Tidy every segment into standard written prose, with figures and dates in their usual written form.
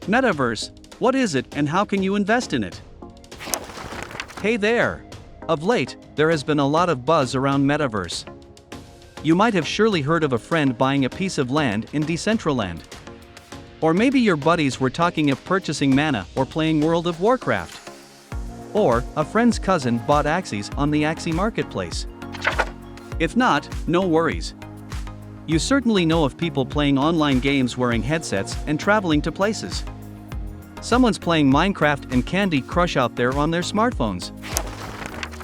Metaverse, what is it and how can you invest in it? Hey there! Of late, there has been a lot of buzz around Metaverse. You might have surely heard of a friend buying a piece of land in Decentraland. Or maybe your buddies were talking of purchasing mana or playing World of Warcraft. Or, a friend's cousin bought Axies on the Axie marketplace. If not, no worries. You certainly know of people playing online games wearing headsets and traveling to places. Someone's playing Minecraft and Candy Crush out there on their smartphones.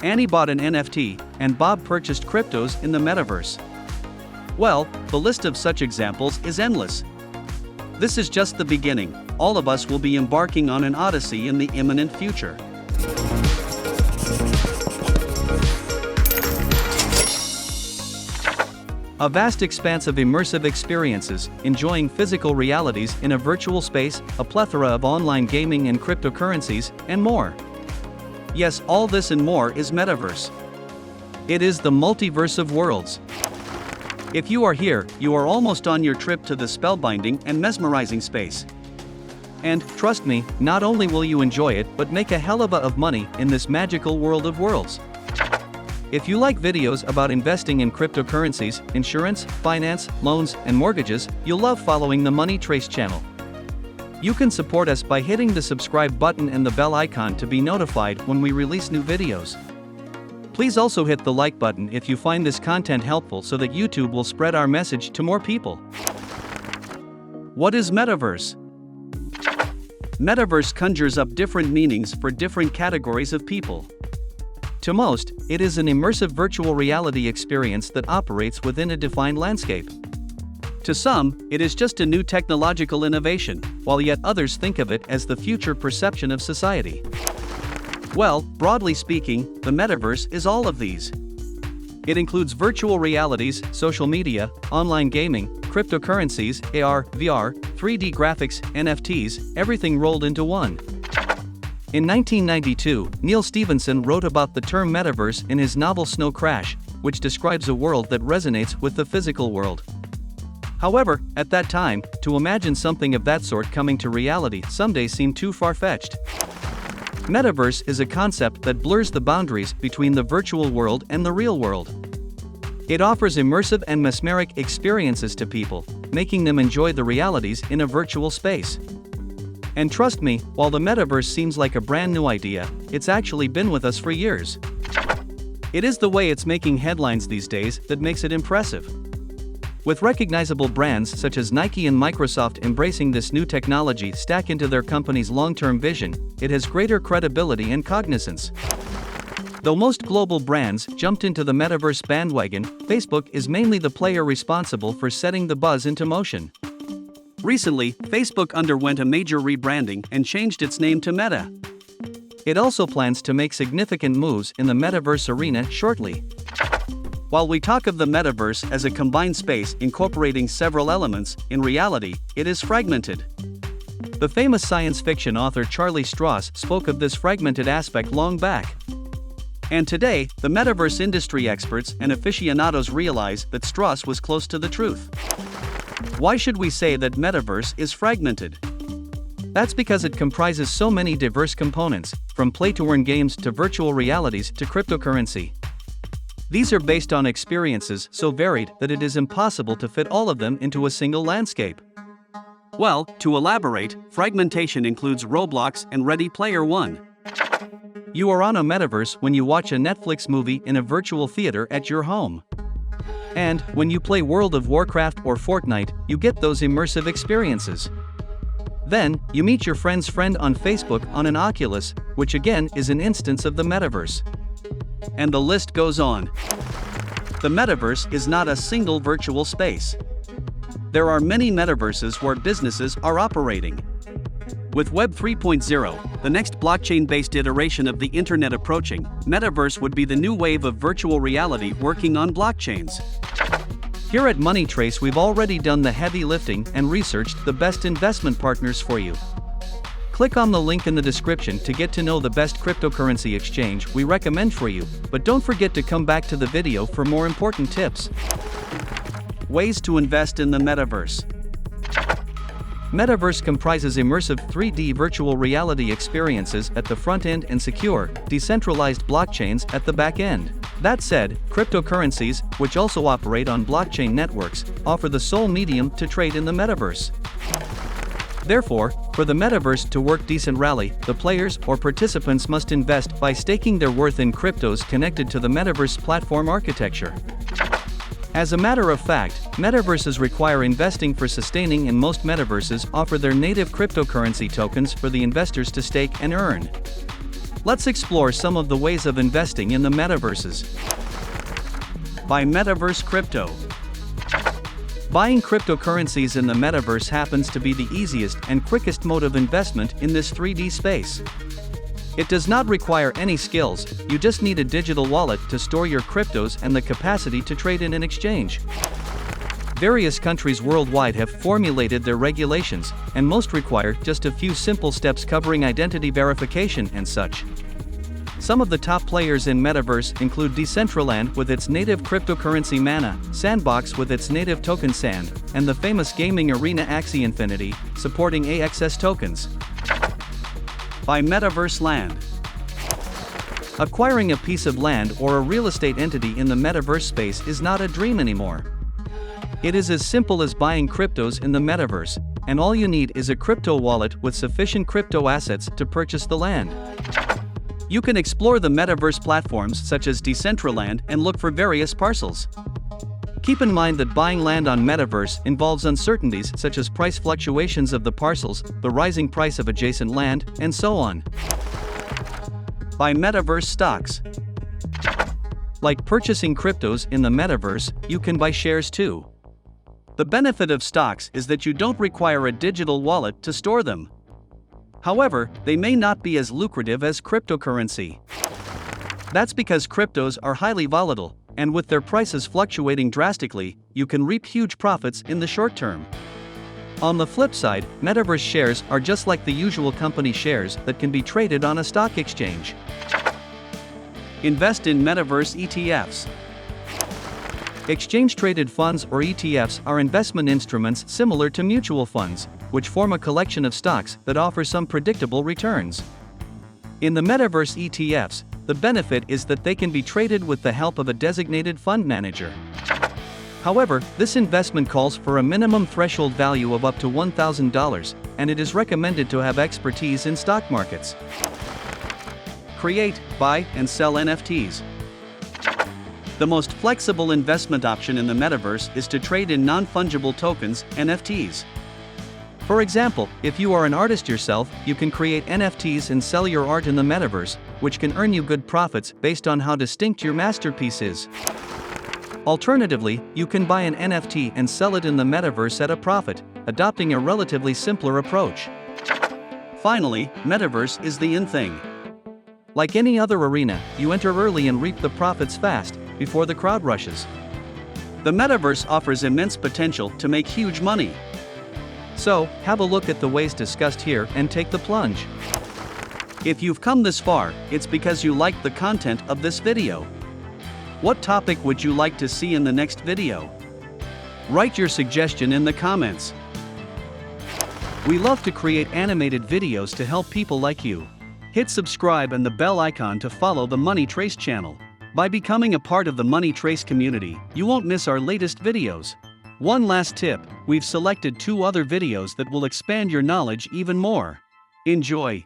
Annie bought an NFT, and Bob purchased cryptos in the metaverse. Well, the list of such examples is endless. This is just the beginning. All of us will be embarking on an odyssey in the imminent future. A vast expanse of immersive experiences, enjoying physical realities in a virtual space, a plethora of online gaming and cryptocurrencies, and more. Yes, all this and more is Metaverse. It is the multiverse of worlds. If you are here, you are almost on your trip to the spellbinding and mesmerizing space. And, trust me, not only will you enjoy it but make a hell of money in this magical world of worlds. If you like videos about investing in cryptocurrencies, insurance, finance, loans, and mortgages, you'll love following the Money Trace channel. You can support us by hitting the subscribe button and the bell icon to be notified when we release new videos. Please also hit the like button if you find this content helpful so that YouTube will spread our message to more people. What is Metaverse? Metaverse conjures up different meanings for different categories of people. To most, it is an immersive virtual reality experience that operates within a defined landscape. To some, it is just a new technological innovation, while yet others think of it as the future perception of society. Well, broadly speaking, the metaverse is all of these. It includes virtual realities, social media, online gaming, cryptocurrencies, AR, VR, 3D graphics, NFTs, everything rolled into one. In 1992, Neil Stephenson wrote about the term metaverse in his novel Snow Crash, which describes a world that resonates with the physical world. However, at that time, to imagine something of that sort coming to reality someday seemed too far-fetched. Metaverse is a concept that blurs the boundaries between the virtual world and the real world. It offers immersive and mesmeric experiences to people, making them enjoy the realities in a virtual space. And trust me, while the metaverse seems like a brand new idea, it's actually been with us for years. It is the way it's making headlines these days that makes it impressive. With recognizable brands such as Nike and Microsoft embracing this new technology stack into their company's long-term vision, it has greater credibility and cognizance. Though most global brands jumped into the metaverse bandwagon, Facebook is mainly the player responsible for setting the buzz into motion. Recently, Facebook underwent a major rebranding and changed its name to Meta. It also plans to make significant moves in the metaverse arena shortly. While we talk of the metaverse as a combined space incorporating several elements, in reality, it is fragmented. The famous science fiction author Charlie Strauss spoke of this fragmented aspect long back. And today, the metaverse industry experts and aficionados realize that Strauss was close to the truth. Why should we say that metaverse is fragmented? That's because it comprises so many diverse components, from play-to-earn games to virtual realities to cryptocurrency. These are based on experiences so varied that it is impossible to fit all of them into a single landscape. Well, to elaborate, fragmentation includes Roblox and Ready Player One. You are on a metaverse when you watch a Netflix movie in a virtual theater at your home. And, when you play World of Warcraft or Fortnite, you get those immersive experiences. Then, you meet your friend's friend on Facebook on an Oculus, which again is an instance of the metaverse. And the list goes on. The metaverse is not a single virtual space. There are many metaverses where businesses are operating. With Web 3.0, the next blockchain-based iteration of the internet approaching, Metaverse would be the new wave of virtual reality working on blockchains. Here at Money Trace, we've already done the heavy lifting and researched the best investment partners for you. Click on the link in the description to get to know the best cryptocurrency exchange we recommend for you, but don't forget to come back to the video for more important tips. Ways to invest in the Metaverse. Metaverse comprises immersive 3D virtual reality experiences at the front end and secure, decentralized blockchains at the back end. That said, cryptocurrencies, which also operate on blockchain networks, offer the sole medium to trade in the metaverse. Therefore, for the metaverse to work decentrally, the players or participants must invest by staking their worth in cryptos connected to the metaverse platform architecture. As a matter of fact, metaverses require investing for sustaining, and most metaverses offer their native cryptocurrency tokens for the investors to stake and earn. Let's explore some of the ways of investing in the metaverses. Buy Metaverse Crypto. Buying cryptocurrencies in the metaverse happens to be the easiest and quickest mode of investment in this 3D space. It does not require any skills, you just need a digital wallet to store your cryptos and the capacity to trade in an exchange. Various countries worldwide have formulated their regulations, and most require just a few simple steps covering identity verification and such. Some of the top players in Metaverse include Decentraland with its native cryptocurrency Mana, Sandbox with its native token Sand, and the famous gaming arena Axie Infinity, supporting AXS tokens. Buy Metaverse Land. Acquiring a piece of land or a real estate entity in the metaverse space is not a dream anymore. It is as simple as buying cryptos in the metaverse, and all you need is a crypto wallet with sufficient crypto assets to purchase the land. You can explore the metaverse platforms such as Decentraland and look for various parcels. Keep in mind that buying land on Metaverse involves uncertainties such as price fluctuations of the parcels, the rising price of adjacent land, and so on. Buy Metaverse Stocks. Like purchasing cryptos in the Metaverse, you can buy shares too. The benefit of stocks is that you don't require a digital wallet to store them. However, they may not be as lucrative as cryptocurrency. That's because cryptos are highly volatile, and with their prices fluctuating drastically, you can reap huge profits in the short term. On the flip side, Metaverse shares are just like the usual company shares that can be traded on a stock exchange. Invest in Metaverse ETFs. Exchange-traded funds or ETFs are investment instruments similar to mutual funds, which form a collection of stocks that offer some predictable returns. In the Metaverse ETFs, the benefit is that they can be traded with the help of a designated fund manager. However, this investment calls for a minimum threshold value of up to $1,000, and it is recommended to have expertise in stock markets. Create, buy, and sell NFTs. The most flexible investment option in the metaverse is to trade in non-fungible tokens, NFTs. For example, if you are an artist yourself, you can create NFTs and sell your art in the metaverse, which can earn you good profits based on how distinct your masterpiece is. Alternatively, you can buy an NFT and sell it in the metaverse at a profit, adopting a relatively simpler approach. Finally, metaverse is the in thing. Like any other arena, you enter early and reap the profits fast, before the crowd rushes. The metaverse offers immense potential to make huge money. So, have a look at the ways discussed here and take the plunge. If you've come this far, it's because you liked the content of this video. What topic would you like to see in the next video? Write your suggestion in the comments. We love to create animated videos to help people like you. Hit subscribe and the bell icon to follow the Money Trace channel. By becoming a part of the Money Trace community, you won't miss our latest videos. One last tip, we've selected 2 other videos that will expand your knowledge even more. Enjoy!